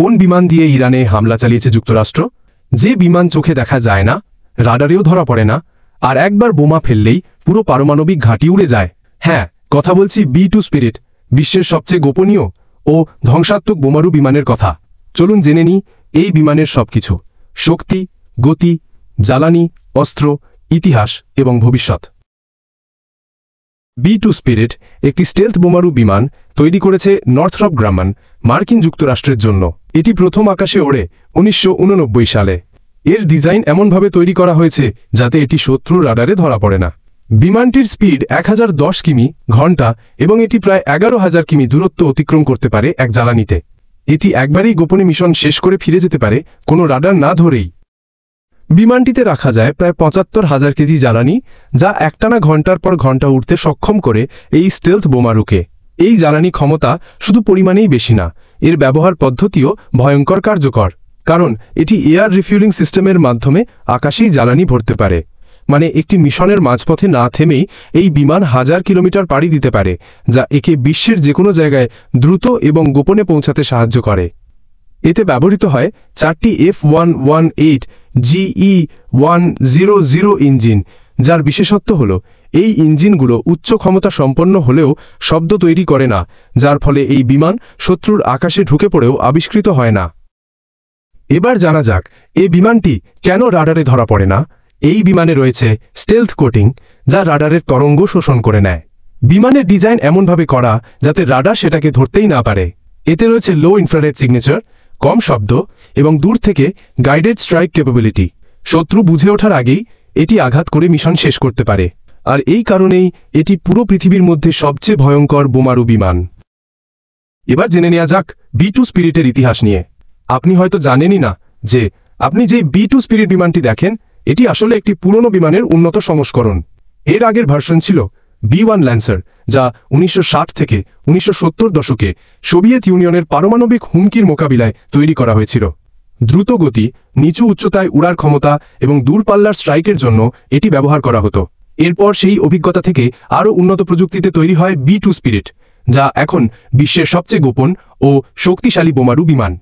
কোন বিমান দিয়ে ইরানে হামলা চালিয়েছে যুক্তরাষ্ট্র? যে বিমান চোখে দেখা যায় না, রাডারেও ধরা পড়ে না, আর একবার বোমা ফেললেই পুরো পারমাণবিক ঘাঁটি উড়ে যায়। হ্যাঁ, কথা বলছি B-2 স্পিরিট, বিশ্বের সবচেয়ে গোপনীয় ও ধ্বংসাত্মক বোমারু বিমানের কথা। চলুন জেনে নিই এই বিমানের সবকিছু: শক্তি, গতি, জ্বালানি, অস্ত্র, ইতিহাস এবং ভবিষ্যৎ। B-2 স্পিরিট একটি স্টেলথ বোমারু বিমান তৈরি করেছে নর্থরপ গ্রামান, মার্কিন যুক্তরাষ্ট্রের জন্য। এটি প্রথম আকাশে ওড়ে 1989 সালে। এর ডিজাইন এমনভাবে তৈরি করা হয়েছে যাতে এটি শত্রুর রাডারে ধরা পড়ে না। বিমানটির স্পিড 1010 কিমি ঘন্টা এবং এটি প্রায় 11,000 কিমি দূরত্ব অতিক্রম করতে পারে এক জ্বালানিতে। এটি একবারেই গোপনে মিশন শেষ করে ফিরে যেতে পারে, কোনো রাডার না ধরেই। বিমানটিতে রাখা যায় প্রায় 75,000 কেজি জ্বালানি, যা একটানা ঘন্টার পর ঘন্টা উঠতে সক্ষম করে এই স্টেলথ বোমারুকে। এই জ্বালানি ক্ষমতা শুধু পরিমাণেই বেশি না, এর ব্যবহার পদ্ধতিও ভয়ঙ্কর কার্যকর। কারণ এটি এয়ার রিফিউলিং সিস্টেমের মাধ্যমে আকাশেই জ্বালানি ভরতে পারে। মানে একটি মিশনের মাঝপথে না থেমেই এই বিমান 1000 কিলোমিটার পাড়ি দিতে পারে, যা একে বিশ্বের যে কোনো জায়গায় দ্রুত এবং গোপনে পৌঁছাতে সাহায্য করে। এতে ব্যবহৃত হয় 4টি F118 GE-100 ইঞ্জিন, যার বিশেষত্ব হল এই ইঞ্জিনগুলো উচ্চ ক্ষমতা সম্পন্ন হলেও শব্দ তৈরি করে না, যার ফলে এই বিমান শত্রুর আকাশে ঢুকে পড়েও আবিষ্কৃত হয় না। এবার জানা যাক এই বিমানটি কেন রাডারে ধরা পড়ে না। এই বিমানে রয়েছে স্টেলথ কোটিং, যা রাডারের তরঙ্গ শোষণ করে নেয়। বিমানের ডিজাইন এমনভাবে করা যাতে রাডার সেটাকে ধরতেই না পারে। এতে রয়েছে লো ইনফ্রারেড সিগনেচার, কম শব্দ এবং দূর থেকে গাইডেড স্ট্রাইক ক্যাপাবিলিটি। শত্রু বুঝে ওঠার আগেই এটি আঘাত করে মিশন শেষ করতে পারে। আর এই কারণেই এটি পুরো পৃথিবীর মধ্যে সবচেয়ে ভয়ঙ্কর বোমারু বিমান। এবার জেনে নেওয়া যাক B-2 স্পিরিটের ইতিহাস নিয়ে। আপনি হয়তো জানেনই না যে আপনি যে B-2 স্পিরিট বিমানটি দেখেন, এটি আসলে একটি পুরনো বিমানের উন্নত সংস্করণ। এর আগের ভার্সন ছিল B-1 ল্যান্সার, যা 1960 থেকে 1970 দশকে সোভিয়েত ইউনিয়নের পারমাণবিক হুমকির মোকাবিলায় তৈরি করা হয়েছিল। দ্রুত গতি, নিচু উচ্চতায় উড়ার ক্ষমতা এবং দূরপাল্লার স্ট্রাইকের জন্য এটি ব্যবহার করা হতো। এরপর সেই অভিজ্ঞতা থেকে আরও উন্নত প্রযুক্তিতে তৈরি হয় B-2 স্পিরিট, যা এখন বিশ্বের সবচেয়ে গোপন ও শক্তিশালী বোমারু বিমান।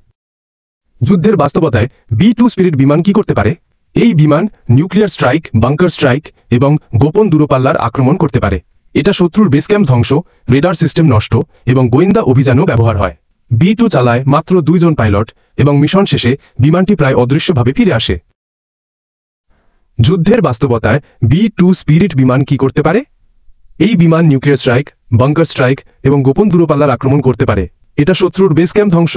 যুদ্ধের বাস্তবতায় B-2 স্পিরিট বিমান কি করতে পারে? এই বিমান নিউক্লিয়ার স্ট্রাইক, বাংকার স্ট্রাইক এবং গোপন দূরপাল্লার আক্রমণ করতে পারে। এটা শত্রুর বেস ক্যাম্প ধ্বংস, রেডার সিস্টেম নষ্ট এবং গোয়েন্দা অভিযানেও ব্যবহার হয়। B-2 চালায় মাত্র 2 জন পাইলট এবং মিশন শেষে বিমানটি প্রায় অদৃশ্যভাবে ফিরে আসে। যুদ্ধের বাস্তবতায় B-2 স্পিরিট বিমান কি করতে পারে? এই বিমান নিউক্লিয়ার স্ট্রাইক, বাংকার স্ট্রাইক এবং গোপন দূরপাল্লার আক্রমণ করতে পারে। এটা শত্রুর বেস ক্যাম্প ধ্বংস,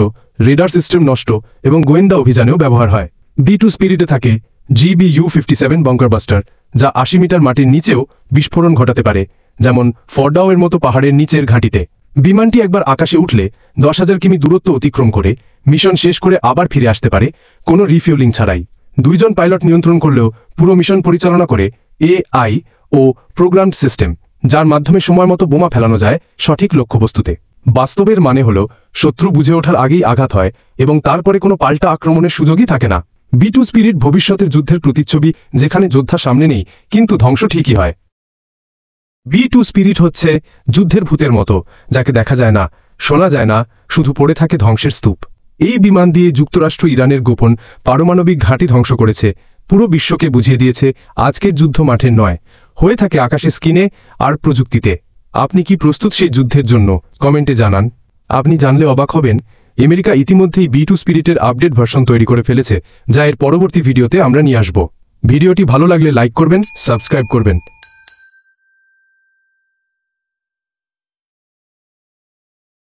রেডার সিস্টেম নষ্ট এবং গোয়েন্দা অভিযানেও ব্যবহার হয়। B-2 স্পিরিটে থাকে GBU-57 বাংকার বাস্টার, যা 80 মিটার মাটির নিচেও বিস্ফোরণ ঘটাতে পারে, যেমন ফরডাওয়ের মতো পাহাড়ের নিচের ঘাঁটিতে। বিমানটি একবার আকাশে উঠলে 10,000 কিমি দূরত্ব অতিক্রম করে মিশন শেষ করে আবার ফিরে আসতে পারে, কোনো রিফিউলিং ছাড়াই। 2 জন পাইলট নিয়ন্ত্রণ করলেও পুরো মিশন পরিচালনা করে AI ও প্রোগ্রামড সিস্টেম, যার মাধ্যমে সময়মতো বোমা ফেলানো যায় সঠিক লক্ষ্যবস্তুতে। বাস্তবের মানে হল শত্রু বুঝে ওঠার আগেই আঘাত হয় এবং তারপরে কোনো পাল্টা আক্রমণের সুযোগই থাকে না। B-2 স্পিরিট ভবিষ্যতের যুদ্ধের প্রতিচ্ছবি, যেখানে যোদ্ধা সামনে নেই কিন্তু ধ্বংস ঠিকই হয়। B-2 স্পিরিট হচ্ছে যুদ্ধের ভূতের মতো, যাকে দেখা যায় না, শোনা যায় না, শুধু পড়ে থাকে ধ্বংসের স্তূপ। এই বিমান দিয়ে যুক্তরাষ্ট্র ইরানের গোপন পারমাণবিক ঘাঁটি ধ্বংস করেছে, পুরো বিশ্বকে বুঝিয়ে দিয়েছে আজকের যুদ্ধ মাঠে নয়, হয়ে থাকে আকাশে, স্ক্রিনে আর প্রযুক্তিতে। আপনি কি প্রস্তুত সেই যুদ্ধের জন্য? কমেন্টে জানান। আপনি জানলে অবাক হবেন, আমেরিকা ইতিমধ্যেই B-2 স্পিরিটের আপডেট ভার্সন তৈরি করে ফেলেছে, যা এর পরবর্তী ভিডিওতে আমরা নিয়ে আসব। ভিডিওটি ভালো লাগলে লাইক করবেন, সাবস্ক্রাইব করবেন।